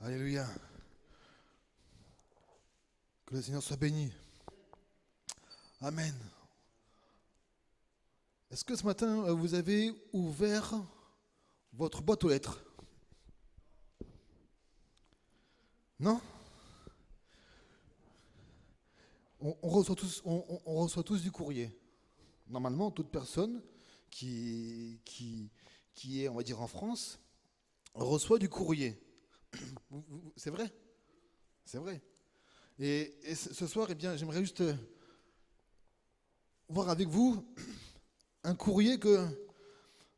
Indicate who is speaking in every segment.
Speaker 1: Alléluia. Que le Seigneur soit béni. Amen. Est-ce que ce matin, vous avez ouvert votre boîte aux lettres? Non? On reçoit tous du courrier. Normalement, toute personne qui est, on va dire, en France, reçoit du courrier. C'est vrai? C'est vrai. Et ce soir, eh bien, j'aimerais juste voir avec vous un courrier que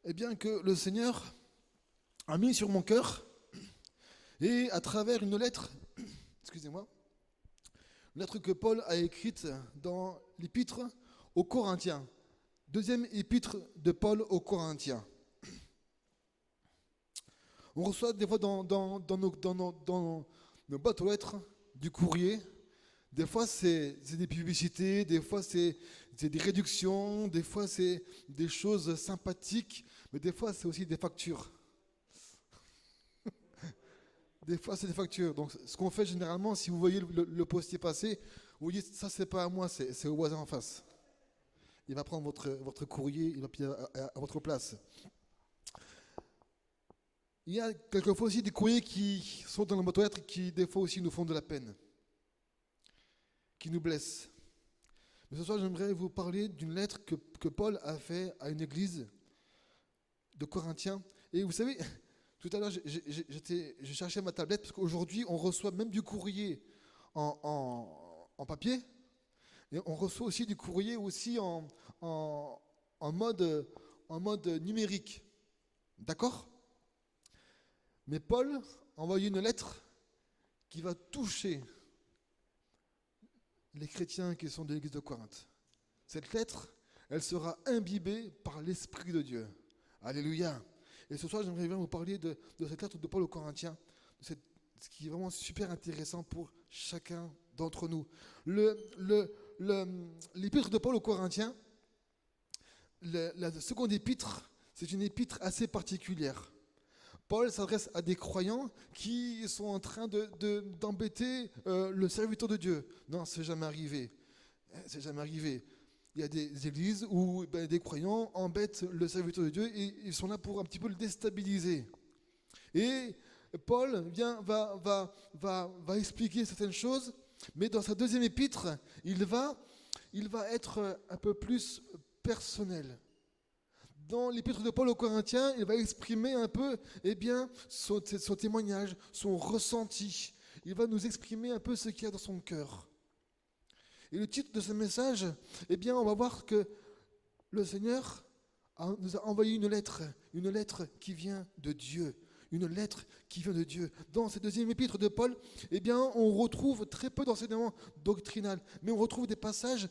Speaker 1: le Seigneur a mis sur mon cœur, et à travers une lettre, excusez-moi, une lettre que Paul a écrite dans l'épître aux Corinthiens. Deuxième épître de Paul aux Corinthiens. On reçoit des fois dans nos boîtes aux lettres du courrier. Des fois, c'est des publicités, des fois, c'est des réductions, des fois, c'est des choses sympathiques, mais des fois, c'est aussi des factures. Des fois, c'est des factures. Donc, ce qu'on fait généralement, si vous voyez le postier passer, vous dites, ça, c'est pas à moi, c'est au voisin en face. Il va prendre votre courrier, il va payer à votre place. Il y a quelquefois aussi des courriers qui sont dans la boîte aux lettres qui, des fois aussi, nous font de la peine, qui nous blessent. Mais ce soir, j'aimerais vous parler d'une lettre que Paul a fait à une église de Corinthiens. Et vous savez, tout à l'heure, je cherchais ma tablette, parce qu'aujourd'hui, on reçoit même du courrier en papier, et on reçoit aussi du courrier aussi en mode numérique. D'accord ? Mais Paul a envoyé une lettre qui va toucher les chrétiens qui sont de l'église de Corinthe. Cette lettre, elle sera imbibée par l'Esprit de Dieu. Alléluia. Et ce soir, j'aimerais bien vous parler de cette lettre de Paul aux Corinthiens, ce qui est vraiment super intéressant pour chacun d'entre nous. L'épître de Paul aux Corinthiens, la seconde épître, c'est une épître assez particulière. Paul s'adresse à des croyants qui sont en train d'embêter le serviteur de Dieu. Non, c'est jamais arrivé. C'est jamais arrivé. Il y a des églises où des croyants embêtent le serviteur de Dieu et ils sont là pour un petit peu le déstabiliser. Et Paul va expliquer certaines choses, mais dans sa deuxième épître, il va être un peu plus personnel. Dans l'épître de Paul aux Corinthiens, il va exprimer un peu son témoignage, son ressenti. Il va nous exprimer un peu ce qu'il y a dans son cœur. Et le titre de ce message, on va voir que le Seigneur nous a envoyé une lettre qui vient de Dieu. Une lettre qui vient de Dieu. Dans cette deuxième épître de Paul, on retrouve très peu d'enseignements doctrinaux, mais on retrouve des passages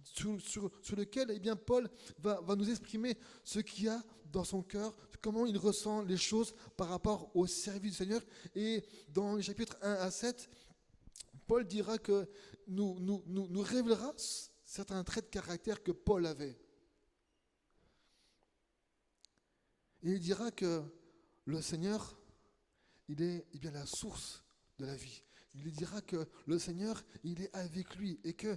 Speaker 1: sur lesquels Paul va nous exprimer ce qu'il y a dans son cœur, comment il ressent les choses par rapport au service du Seigneur. Et dans les chapitres 1 à 7, Paul dira que nous révélera certains traits de caractère que Paul avait. Et il dira que le Seigneur, il est la source de la vie. Il dira que le Seigneur, il est avec lui. Et que,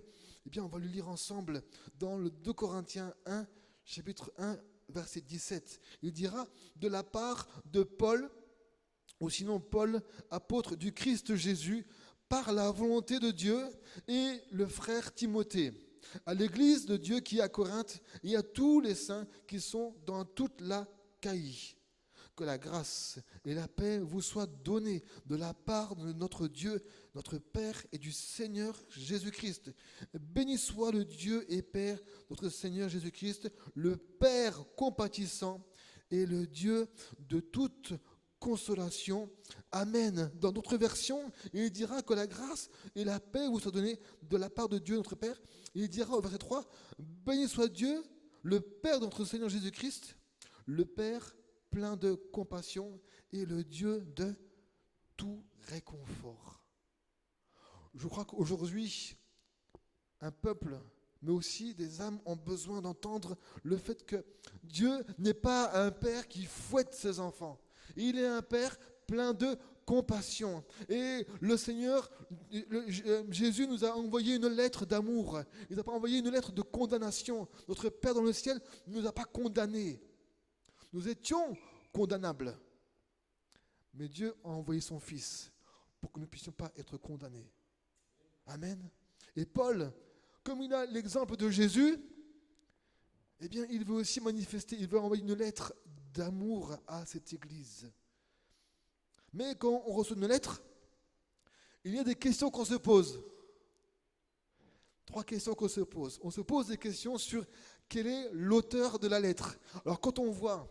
Speaker 1: on va le lire ensemble dans le 2 Corinthiens 1, chapitre 1, verset 17. Il dira, de la part de Paul, ou sinon Paul, apôtre du Christ Jésus, par la volonté de Dieu, et le frère Timothée, à l'église de Dieu qui est à Corinthe, et à tous les saints qui sont dans toute la Caïe. Que la grâce et la paix vous soient données de la part de notre Dieu, notre Père et du Seigneur Jésus-Christ. Béni soit le Dieu et Père, notre Seigneur Jésus-Christ, le Père compatissant et le Dieu de toute consolation. Amen. Dans d'autres versions, il dira que la grâce et la paix vous soient données de la part de Dieu, notre Père. Il dira au verset 3, béni soit Dieu, le Père de notre Seigneur Jésus-Christ, le Père plein de compassion et le Dieu de tout réconfort. Je crois qu'aujourd'hui, un peuple, mais aussi des âmes ont besoin d'entendre le fait que Dieu n'est pas un père qui fouette ses enfants. Il est un père plein de compassion. Et le Seigneur, Jésus nous a envoyé une lettre d'amour. Il n'a pas envoyé une lettre de condamnation. Notre Père dans le ciel ne nous a pas condamnés. Nous étions condamnables. Mais Dieu a envoyé son Fils pour que nous ne puissions pas être condamnés. Amen. Et Paul, comme il a l'exemple de Jésus, eh bien, il veut aussi manifester, il veut envoyer une lettre d'amour à cette église. Mais quand on reçoit une lettre, il y a des questions qu'on se pose. 3 questions qu'on se pose. On se pose des questions sur quel est l'auteur de la lettre. Alors quand on voit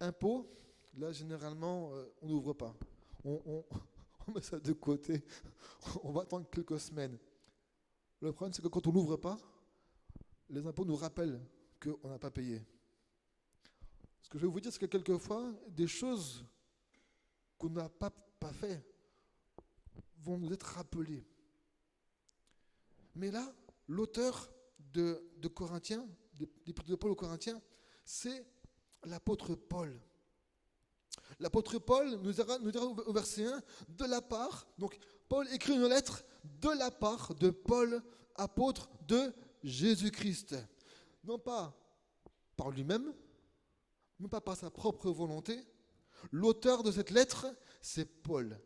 Speaker 1: un pot, là généralement on n'ouvre pas. On met ça de côté, on va attendre quelques semaines. Le problème c'est que quand on n'ouvre pas, les impôts nous rappellent qu'on n'a pas payé. Ce que je vais vous dire, c'est que quelquefois, des choses qu'on n'a pas fait vont nous être rappelées. Mais là, l'auteur de Corinthiens, l'épître de Paul aux Corinthiens, c'est l'apôtre Paul. L'apôtre Paul nous dira au verset 1, de la part, donc Paul écrit une lettre de la part de Paul, apôtre de Jésus-Christ. Non pas par lui-même, non pas par sa propre volonté. L'auteur de cette lettre, c'est Paul.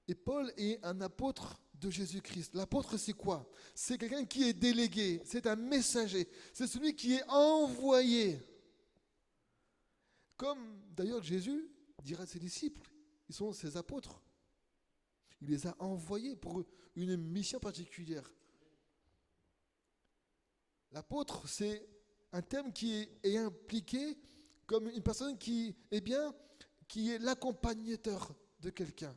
Speaker 1: Et Paul est un apôtre de Jésus-Christ. L'apôtre, c'est quoi? C'est quelqu'un qui est délégué, c'est un messager, c'est celui qui est envoyé. Comme d'ailleurs Jésus dira à ses disciples, ils sont ses apôtres. Il les a envoyés pour une mission particulière. L'apôtre, c'est un terme qui est impliqué comme une personne qui est l'accompagnateur de quelqu'un.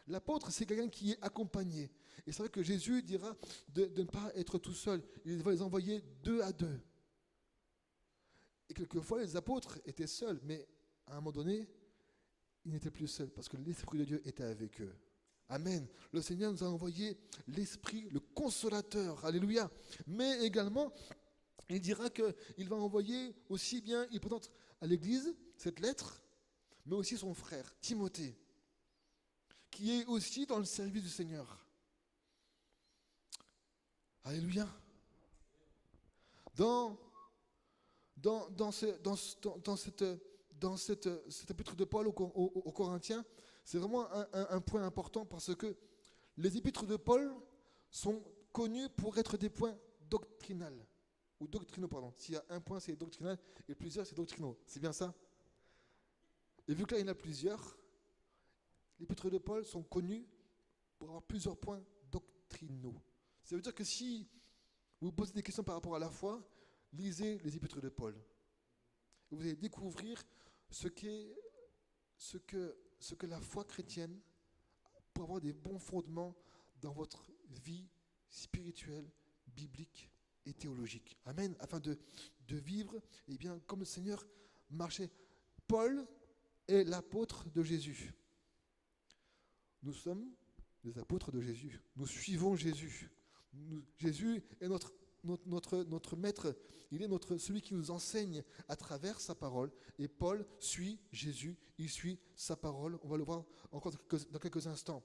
Speaker 1: L'apôtre, c'est quelqu'un qui est accompagné. Et c'est vrai que Jésus dira de ne pas être tout seul. Il va les envoyer 2 à 2. Et quelquefois, les apôtres étaient seuls, mais à un moment donné, ils n'étaient plus seuls parce que l'Esprit de Dieu était avec eux. Amen. Le Seigneur nous a envoyé l'Esprit, le Consolateur. Alléluia. Mais également, il dira qu'il va envoyer aussi bien, il présente à l'Église cette lettre, mais aussi son frère, Timothée, qui est aussi dans le service du Seigneur. Alléluia. Dans cet épître de Paul aux Corinthiens, c'est vraiment un point important parce que les épîtres de Paul sont connus pour être des points doctrinaux. Ou doctrinaux, pardon. S'il y a un point, c'est doctrinal, et plusieurs, c'est doctrinaux. C'est bien ça? Et vu que là, il y en a plusieurs, les épîtres de Paul sont connus pour avoir plusieurs points doctrinaux. Ça veut dire que si vous vous posez des questions par rapport à la foi, lisez les épîtres de Paul. Et vous allez découvrir ce que la foi chrétienne pour avoir des bons fondements dans votre vie spirituelle, biblique et théologique. Amen. Afin de vivre comme le Seigneur marchait. Paul est l'apôtre de Jésus. Nous sommes les apôtres de Jésus. Nous suivons Jésus. Jésus est notre maître. Il est celui qui nous enseigne à travers sa parole. Et Paul suit Jésus. Il suit sa parole. On va le voir encore dans quelques instants.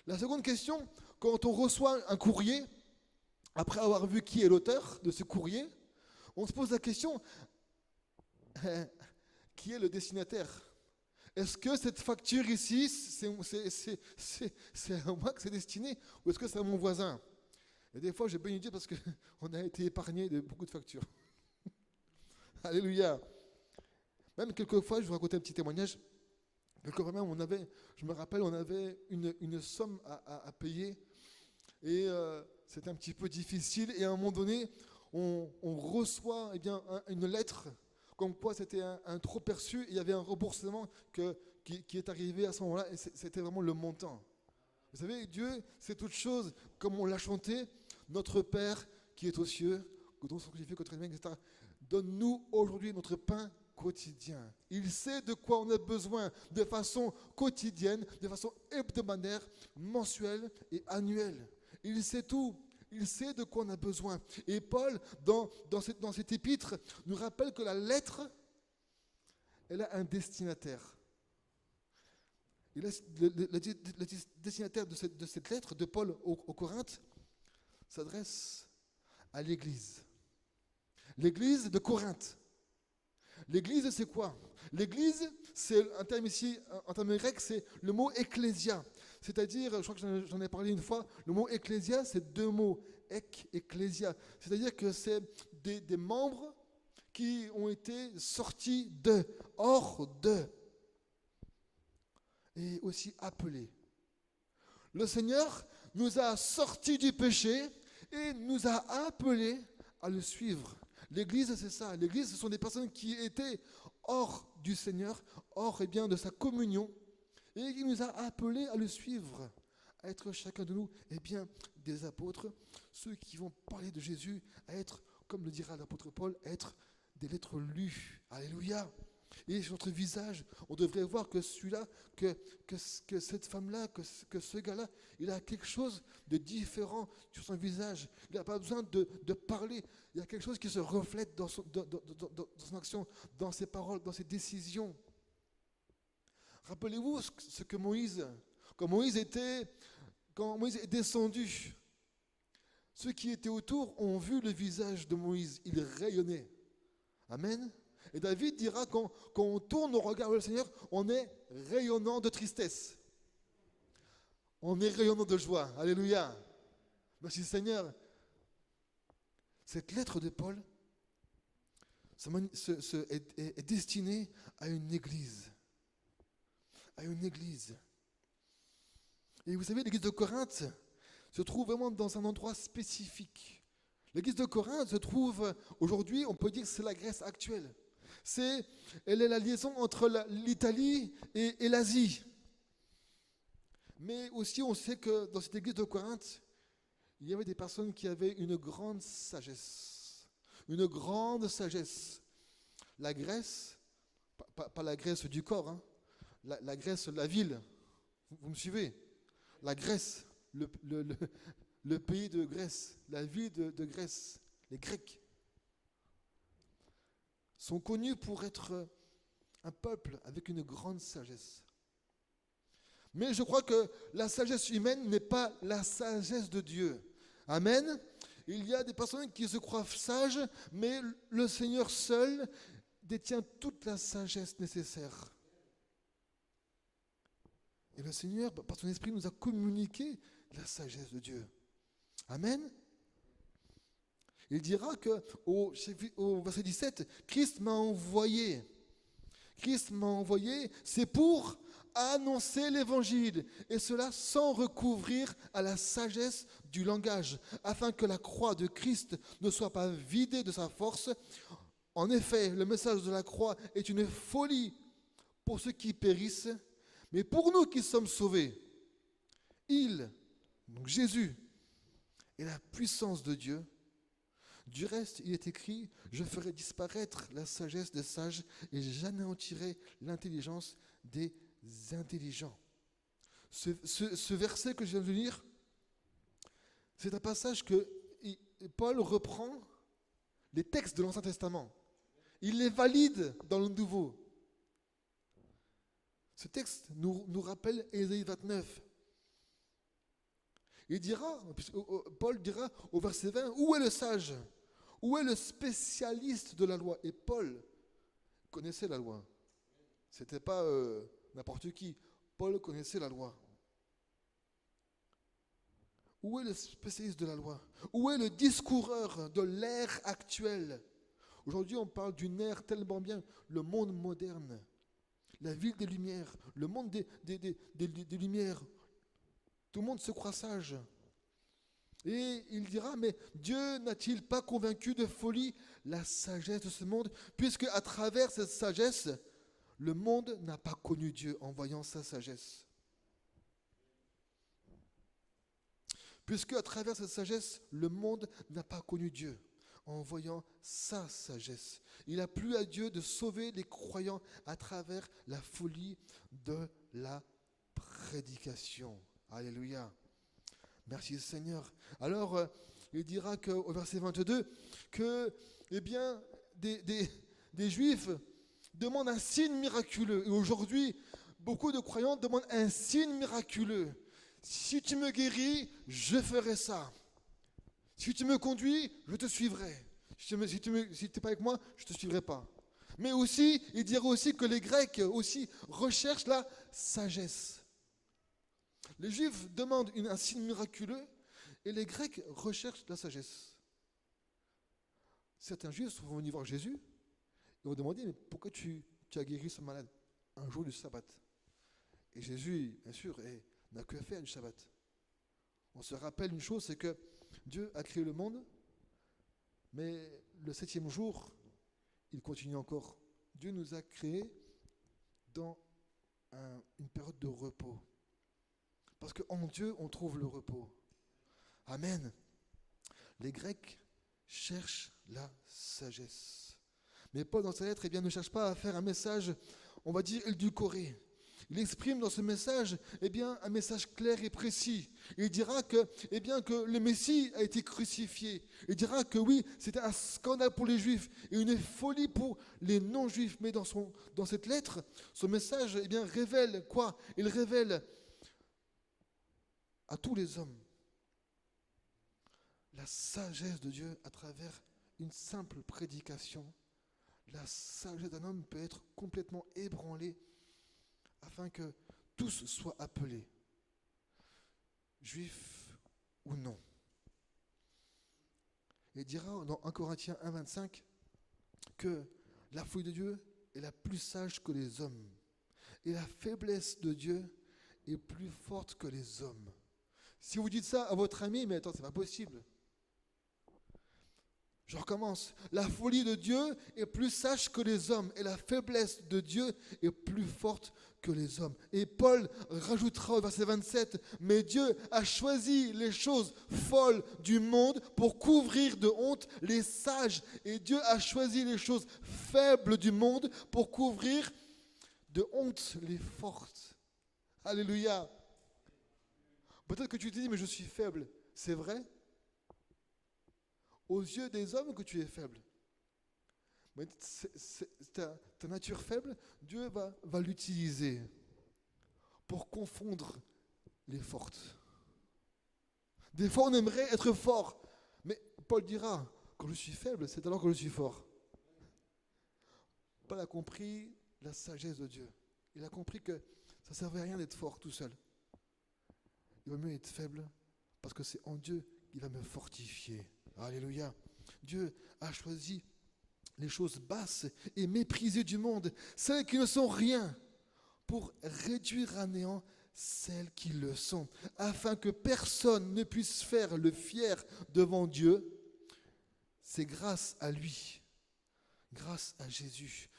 Speaker 1: La seconde question, quand on reçoit un courrier, après avoir vu qui est l'auteur de ce courrier, on se pose la question, qui est le destinataire? Est-ce que cette facture ici, c'est à moi que c'est destiné, ou est-ce que c'est à mon voisin? Et des fois, j'ai bien une idée parce qu'on a été épargné de beaucoup de factures. Alléluia. Même quelquefois, je vous raconter un petit témoignage. Quelquefois même, je me rappelle, on avait une somme à payer. Et c'était un petit peu difficile. Et à un moment donné, on reçoit une lettre comme quoi c'était un trop perçu. Et il y avait un remboursement qui est arrivé à ce moment-là. Et c'était vraiment le montant. Vous savez, Dieu, c'est toute chose, comme on l'a chanté, notre Père qui est aux cieux, que ton sanctifié, que ton nom, etc. Donne-nous aujourd'hui notre pain quotidien. Il sait de quoi on a besoin de façon quotidienne, de façon hebdomadaire, mensuelle et annuelle. Il sait tout. Il sait de quoi on a besoin. Et Paul, dans cet épître, nous rappelle que la lettre, elle a un destinataire. Et là, le destinataire de cette lettre de Paul aux Corinthes s'adresse à l'Église. L'Église de Corinthe. L'Église, c'est quoi? L'Église, c'est un terme ici, en termes grecs, c'est le mot ecclésia. C'est-à-dire, je crois que j'en ai parlé une fois, le mot ecclésia, c'est deux mots, ecclésia. C'est-à-dire que c'est des membres qui ont été sortis de, hors de, et aussi appelés. Le Seigneur nous a sortis du péché et nous a appelés à le suivre. L'Église, c'est ça. L'Église, ce sont des personnes qui étaient hors du Seigneur, hors de sa communion, et qui nous a appelés à le suivre, à être chacun de nous des apôtres, ceux qui vont parler de Jésus, à être, comme le dira l'apôtre Paul, à être des lettres lues. Alléluia. Et sur notre visage, on devrait voir que celui-là, que cette femme-là, que ce gars-là, il a quelque chose de différent sur son visage. Il n'a pas besoin de parler. Il y a quelque chose qui se reflète dans son action, dans ses paroles, dans ses décisions. Rappelez-vous ce que Moïse, quand Moïse est descendu, ceux qui étaient autour ont vu le visage de Moïse. Il rayonnait. Amen. Et David dira, quand on tourne nos regards vers le Seigneur, on est rayonnant de tristesse. On est rayonnant de joie. Alléluia. Merci Seigneur. Cette lettre de Paul est destinée à une église. À une église. Et vous savez, l'église de Corinthe se trouve vraiment dans un endroit spécifique. L'église de Corinthe se trouve aujourd'hui, on peut dire que c'est la Grèce actuelle. Elle est la liaison entre l'Italie et l'Asie. Mais aussi, on sait que dans cette église de Corinthe, il y avait des personnes qui avaient une grande sagesse. Une grande sagesse. La Grèce, pas la Grèce du corps, hein, la Grèce, la ville. Vous me suivez? La Grèce, le pays de Grèce, la ville de Grèce, les Grecs, sont connus pour être un peuple avec une grande sagesse. Mais je crois que la sagesse humaine n'est pas la sagesse de Dieu. Amen. Il y a des personnes qui se croient sages, mais le Seigneur seul détient toute la sagesse nécessaire. Et le Seigneur, par son esprit, nous a communiqué la sagesse de Dieu. Amen. Il dira au verset 17, Christ m'a envoyé. Christ m'a envoyé, c'est pour annoncer l'évangile, et cela sans recouvrir à la sagesse du langage, afin que la croix de Christ ne soit pas vidée de sa force. En effet, le message de la croix est une folie pour ceux qui périssent, mais pour nous qui sommes sauvés, donc Jésus, est la puissance de Dieu. Du reste, il est écrit, je ferai disparaître la sagesse des sages et j'anéantirai l'intelligence des intelligents. Ce verset que je viens de lire, c'est un passage que Paul reprend les textes de l'Ancien Testament. Il les valide dans le Nouveau. Ce texte nous rappelle Ésaïe 29. Paul dira au verset 20, où est le sage? Où est le spécialiste de la loi? Et Paul connaissait la loi. Ce n'était pas n'importe qui. Paul connaissait la loi. Où est le spécialiste de la loi? Où est le discoureur de l'ère actuelle? Aujourd'hui, on parle d'une ère tellement bien, le monde moderne, la ville des Lumières, le monde des Lumières. Tout le monde se croit sage. Et il dira, mais Dieu n'a-t-il pas convaincu de folie la sagesse de ce monde, puisque à travers cette sagesse, le monde n'a pas connu Dieu en voyant sa sagesse. Puisque à travers cette sagesse, le monde n'a pas connu Dieu en voyant sa sagesse. Il a plu à Dieu de sauver les croyants à travers la folie de la prédication. Alléluia. Merci Seigneur. Alors, il dira au verset 22 que, des Juifs demandent un signe miraculeux. Et aujourd'hui, beaucoup de croyants demandent un signe miraculeux. Si tu me guéris, je ferai ça. Si tu me conduis, je te suivrai. Si tu n'es pas avec moi, je ne te suivrai pas. Mais aussi, il dirait aussi que les Grecs aussi recherchent la sagesse. Les Juifs demandent un signe miraculeux et les Grecs recherchent la sagesse. Certains Juifs vont venir voir Jésus et vont demander, mais pourquoi tu as guéri ce malade un jour du sabbat? Et Jésus, bien sûr, n'a que faire du sabbat. On se rappelle une chose, c'est que Dieu a créé le monde, mais le 7e jour, il continue encore. Dieu nous a créés dans une période de repos. Parce qu'en Dieu, on trouve le repos. Amen. Les Grecs cherchent la sagesse. Mais Paul, dans sa lettre, ne cherche pas à faire un message, on va dire, édulcoré. Il exprime dans ce message un message clair et précis. Il dira que le Messie a été crucifié. Il dira que oui, c'était un scandale pour les Juifs et une folie pour les non-Juifs. Mais dans cette lettre, son message révèle quoi? Il révèle à tous les hommes la sagesse de Dieu à travers une simple prédication. La sagesse d'un homme peut être complètement ébranlée afin que tous soient appelés, juifs ou non. Il dira dans 1 Corinthiens 1,25 que la folie de Dieu est la plus sage que les hommes et la faiblesse de Dieu est plus forte que les hommes. Si vous dites ça à votre ami, mais attends, c'est pas possible. Je recommence. La folie de Dieu est plus sage que les hommes et la faiblesse de Dieu est plus forte que les hommes. Et Paul rajoutera au verset 27, mais Dieu a choisi les choses folles du monde pour couvrir de honte les sages. Et Dieu a choisi les choses faibles du monde pour couvrir de honte les fortes. Alléluia. Peut-être que tu te dis, mais je suis faible. C'est vrai? Aux yeux des hommes que tu es faible. Mais ta nature faible, Dieu va l'utiliser pour confondre les fortes. Des fois, on aimerait être fort. Mais Paul dira, quand je suis faible, c'est alors que je suis fort. Paul a compris la sagesse de Dieu. Il a compris que ça ne servait à rien d'être fort tout seul. Il vaut mieux être faible parce que c'est en Dieu qu'il va me fortifier. Alléluia. Dieu a choisi les choses basses et méprisées du monde, celles qui ne sont rien, pour réduire à néant celles qui le sont, afin que personne ne puisse faire le fier devant Dieu. C'est grâce à lui, grâce à Jésus,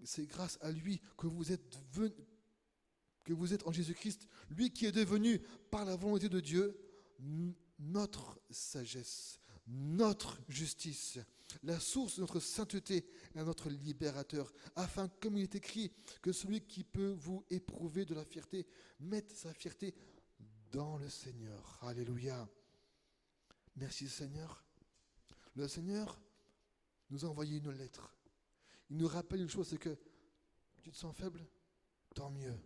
Speaker 1: c'est grâce à lui que vous êtes en Jésus-Christ, lui qui est devenu, par la volonté de Dieu, notre sagesse, notre justice, la source de notre sainteté et notre libérateur, afin, comme il est écrit, que celui qui peut vous éprouver de la fierté mette sa fierté dans le Seigneur. Alléluia. Merci Seigneur. Le Seigneur nous a envoyé une lettre. Il nous rappelle une chose, c'est que tu te sens faible, tant mieux.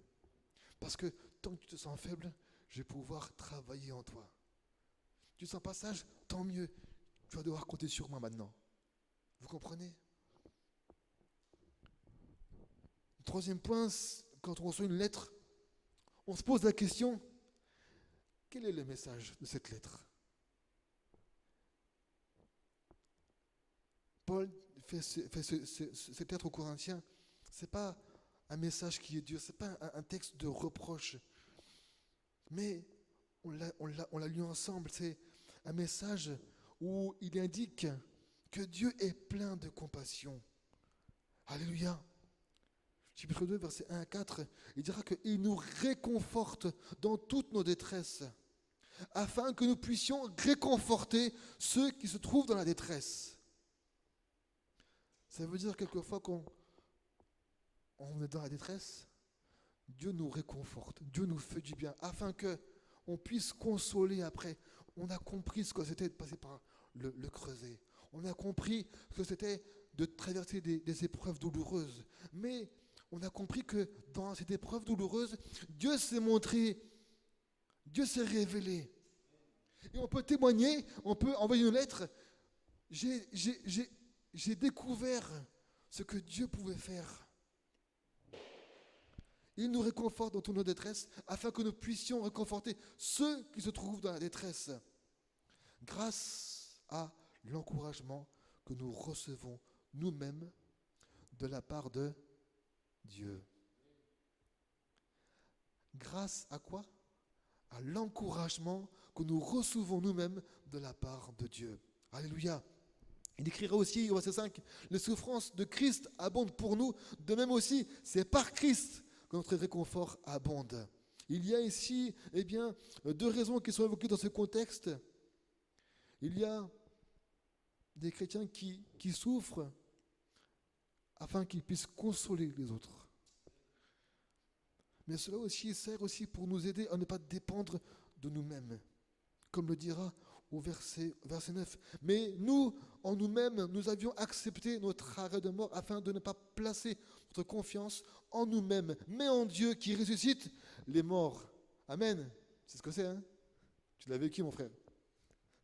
Speaker 1: Parce que tant que tu te sens faible, je vais pouvoir travailler en toi. Tu ne sens pas sage, tant mieux. Tu vas devoir compter sur moi maintenant. Vous comprenez? Troisième point, quand on reçoit une lettre, on se pose la question, quel est le message de cette lettre? Paul fait cette lettre aux Corinthiens, ce n'est pas un message qui est dur, ce n'est pas un texte de reproche, mais on l'a lu ensemble, c'est un message où il indique que Dieu est plein de compassion. Alléluia. Chapitre 2, versets 1 à 4, il dira qu'il nous réconforte dans toutes nos détresses, afin que nous puissions réconforter ceux qui se trouvent dans la détresse. Ça veut dire quelquefois qu'on est dans la détresse, Dieu nous réconforte, Dieu nous fait du bien, afin qu'on puisse consoler après. On a compris ce que c'était de passer par le creuset. On a compris ce que c'était de traverser des épreuves douloureuses. Mais on a compris que dans cette épreuve douloureuse, Dieu s'est montré, Dieu s'est révélé. Et on peut témoigner, on peut envoyer une lettre. J'ai découvert ce que Dieu pouvait faire. Il nous réconforte dans toute nos détresses afin que nous puissions réconforter ceux qui se trouvent dans la détresse grâce à l'encouragement que nous recevons nous-mêmes de la part de Dieu. Grâce à quoi? À l'encouragement que nous recevons nous-mêmes de la part de Dieu. Alléluia. Il écrira aussi au verset 5, les souffrances de Christ abondent pour nous, de même aussi, c'est par Christ que notre réconfort abonde. Il y a ici, deux raisons qui sont évoquées dans ce contexte. Il y a des chrétiens qui souffrent afin qu'ils puissent consoler les autres. Mais cela aussi sert aussi pour nous aider à ne pas dépendre de nous-mêmes. Comme le dira au verset 9. Mais nous, en nous-mêmes, nous avions accepté notre arrêt de mort afin de ne pas placer notre confiance en nous-mêmes, mais en Dieu qui ressuscite les morts. Amen. C'est ce que c'est, hein? Tu l'as vécu, mon frère.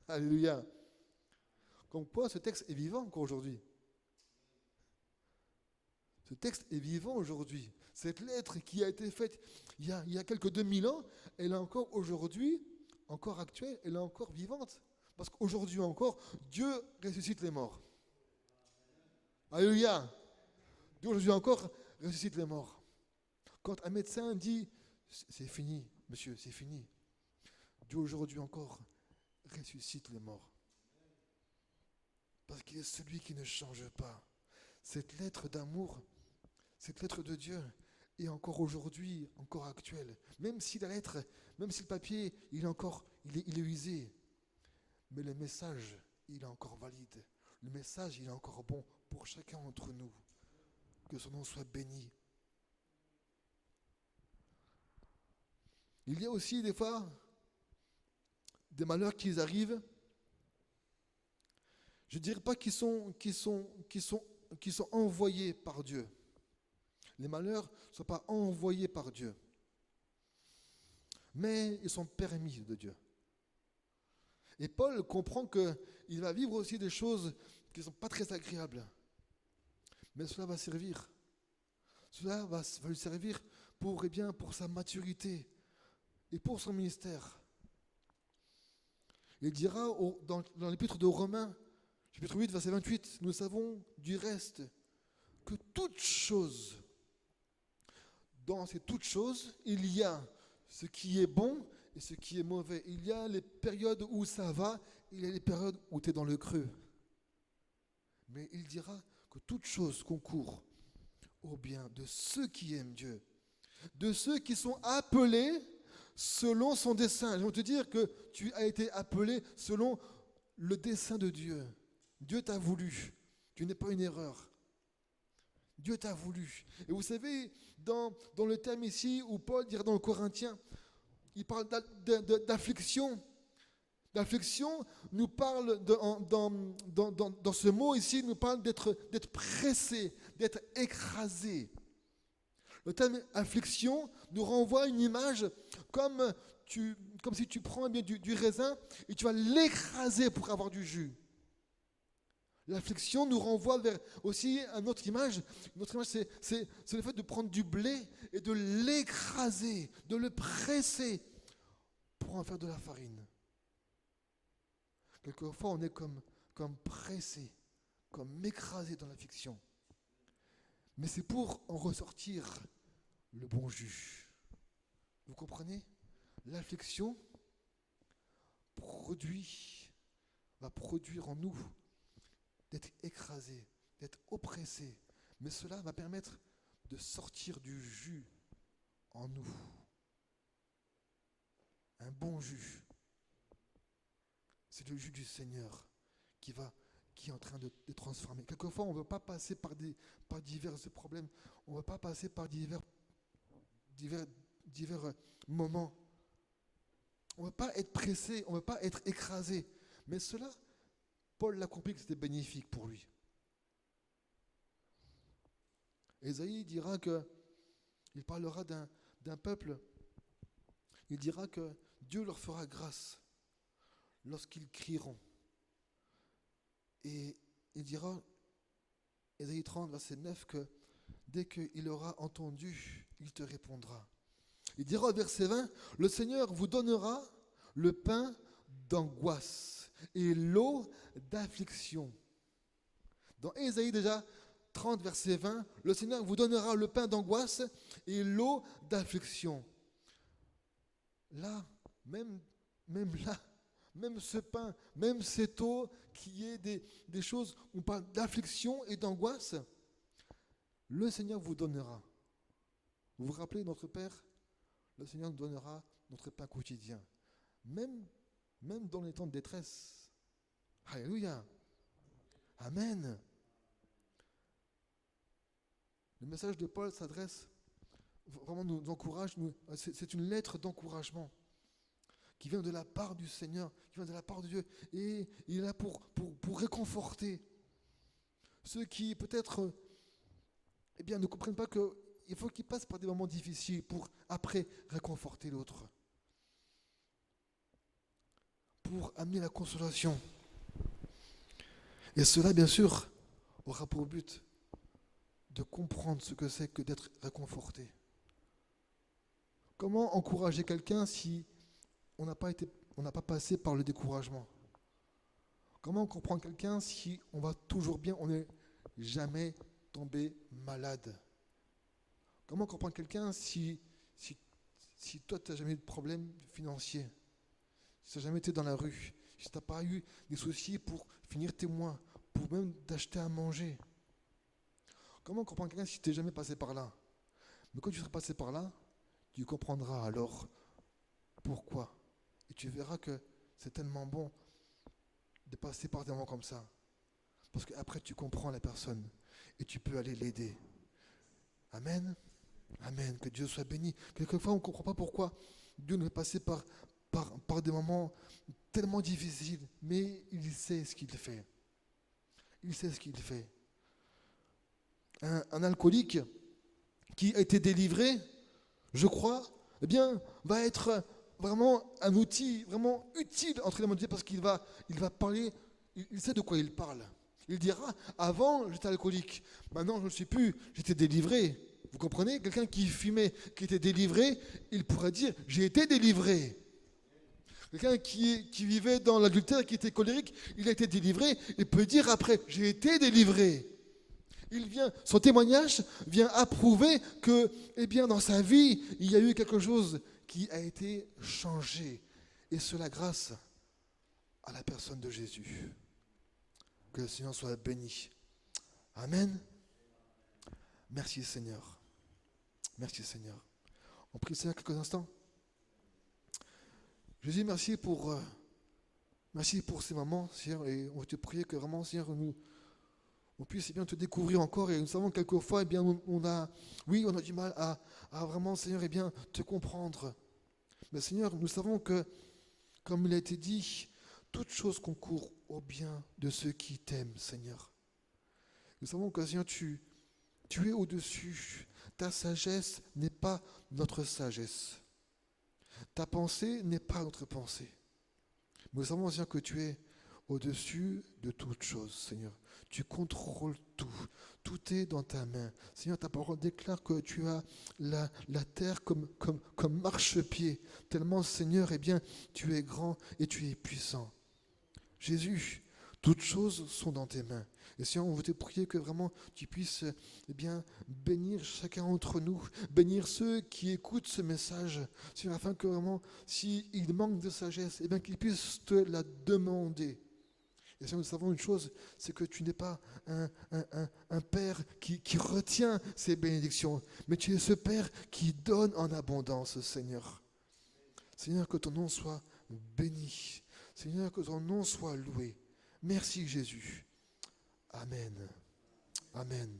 Speaker 1: Alléluia. Comme quoi, ce texte est vivant encore aujourd'hui. Ce texte est vivant aujourd'hui. Cette lettre qui a été faite il y a quelques 2000 ans, elle est encore aujourd'hui, encore actuelle, elle est encore vivante. Parce qu'aujourd'hui encore, Dieu ressuscite les morts. Alléluia. Dieu aujourd'hui encore ressuscite les morts. Quand un médecin dit « c'est fini, monsieur, c'est fini », Dieu aujourd'hui encore ressuscite les morts. Parce qu'il est celui qui ne change pas. Cette lettre d'amour, cette lettre de Dieu est encore aujourd'hui, encore actuelle. Même si la lettre, même si le papier, il est usé. Mais le message, il est encore valide. Le message, il est encore bon pour chacun d'entre nous. Que son nom soit béni. Il y a aussi des fois des malheurs qui arrivent. Je ne dirais pas qu'ils sont envoyés par Dieu. Les malheurs ne sont pas envoyés par Dieu. Mais ils sont permis de Dieu. Et Paul comprend qu'il va vivre aussi des choses qui ne sont pas très agréables. Mais cela va servir. Cela va lui servir pour sa maturité et pour son ministère. Il dira dans l'épître de Romains, chapitre 8, verset 28, nous savons du reste que toute chose, dans ces toutes choses, il y a ce qui est bon et ce qui est mauvais. Il y a les périodes où ça va, il y a les périodes où tu es dans le creux. Mais il dira que toute chose concourt au bien de ceux qui aiment Dieu, de ceux qui sont appelés selon son dessein. Je vais te dire que tu as été appelé selon le dessein de Dieu. Dieu t'a voulu. Tu n'es pas une erreur. Dieu t'a voulu. Et vous savez, dans le thème ici, où Paul dira dans le Corinthiens, il parle d'affliction. L'affliction nous parle, dans ce mot ici, nous parle d'être pressé, d'être écrasé. Le terme affliction nous renvoie à une image comme si tu prends du raisin et tu vas l'écraser pour avoir du jus. L'affliction nous renvoie vers aussi une autre image. Une autre image, c'est le fait de prendre du blé et de l'écraser, de le presser pour en faire de la farine. Quelquefois, on est comme pressé, comme écrasé dans l'affliction. Mais c'est pour en ressortir le bon jus. Vous comprenez? L'affliction va produire en nous d'être écrasé, d'être oppressé. Mais cela va permettre de sortir du jus en nous. Un bon jus. C'est le jus du Seigneur qui est en train de transformer. Quelquefois, on ne veut pas passer par divers problèmes. On ne veut pas passer par divers moments. On ne veut pas être pressé, on ne veut pas être écrasé. Mais cela, Paul l'a compris que c'était bénéfique pour lui. Ésaïe dira que, il parlera d'un peuple, il dira que Dieu leur fera grâce lorsqu'ils crieront. Et il dira, Ésaïe 30, verset 9, que dès qu'il aura entendu, il te répondra. Il dira au verset 20, le Seigneur vous donnera le pain d'angoisse et l'eau d'affliction. Dans Ésaïe déjà 30, verset 20, le Seigneur vous donnera le pain d'angoisse et l'eau d'affliction. Là, même là, même ce pain, même cette eau qui est des choses où on parle d'affliction et d'angoisse, le Seigneur vous donnera. Vous vous rappelez, notre Père, le Seigneur nous donnera notre pain quotidien, même dans les temps de détresse. Alléluia. Amen. Le message de Paul s'adresse, vraiment nous encourage, c'est une lettre d'encouragement qui vient de la part du Seigneur, qui vient de la part de Dieu, et il est là pour réconforter ceux qui peut-être ne comprennent pas qu'il faut qu'ils passent par des moments difficiles pour après réconforter l'autre, pour amener la consolation. Et cela, bien sûr, aura pour but de comprendre ce que c'est que d'être réconforté. Comment encourager quelqu'un si on n'a pas passé par le découragement? Comment comprendre quelqu'un si on va toujours bien, on n'est jamais tombé malade? Comment comprendre quelqu'un si toi, tu n'as jamais eu de problème financier, si tu n'as jamais été dans la rue, si tu n'as pas eu des soucis pour finir tes mois, pour même t'acheter à manger? Comment comprendre quelqu'un si tu n'es jamais passé par là? Mais quand tu seras passé par là, tu comprendras alors pourquoi. Et tu verras que c'est tellement bon de passer par des moments comme ça. Parce qu'après, tu comprends la personne et tu peux aller l'aider. Amen. Amen. Que Dieu soit béni. Quelquefois, on ne comprend pas pourquoi Dieu nous fait passer par des moments tellement difficiles. Mais il sait ce qu'il fait. Il sait ce qu'il fait. Un alcoolique qui a été délivré, je crois, va être vraiment un outil vraiment utile entre les mains de Dieu, parce qu'il va parler, il sait de quoi il parle. Il dira, avant j'étais alcoolique, maintenant je ne le suis plus, j'étais délivré. Vous comprenez? Quelqu'un qui fumait, qui était délivré, il pourrait dire, j'ai été délivré. Quelqu'un qui vivait dans l'adultère, qui était colérique, il a été délivré, il peut dire après, j'ai été délivré. Son témoignage vient approuver que, dans sa vie, il y a eu quelque chose qui a été changé. Et cela grâce à la personne de Jésus. Que le Seigneur soit béni. Amen. Merci Seigneur. Merci Seigneur. On prie le Seigneur quelques instants. Jésus, merci pour ces moments, Seigneur, et on veut te prier que vraiment, Seigneur, on puisse te découvrir encore. Et nous savons que quelquefois, on a du mal à vraiment, Seigneur, te comprendre. Mais Seigneur, nous savons que, comme il a été dit, toute chose concourt au bien de ceux qui t'aiment, Seigneur. Nous savons que, Seigneur, tu es au-dessus. Ta sagesse n'est pas notre sagesse. Ta pensée n'est pas notre pensée. Nous savons, Seigneur, que tu es au-dessus de toute chose, Seigneur. Tu contrôles tout. Tout est dans ta main. Seigneur, ta parole déclare que tu as la terre comme marchepied. Tellement, Seigneur, tu es grand et tu es puissant. Jésus, toutes choses sont dans tes mains. Et Seigneur, on veut te prier que vraiment tu puisses bénir chacun d'entre nous, bénir ceux qui écoutent ce message, Seigneur, afin que vraiment, s'ils manquent de sagesse, qu'ils puissent te la demander. Et Seigneur, nous savons une chose, c'est que tu n'es pas un Père qui retient ses bénédictions, mais tu es ce Père qui donne en abondance, Seigneur. Seigneur, que ton nom soit béni. Seigneur, que ton nom soit loué. Merci Jésus. Amen. Amen.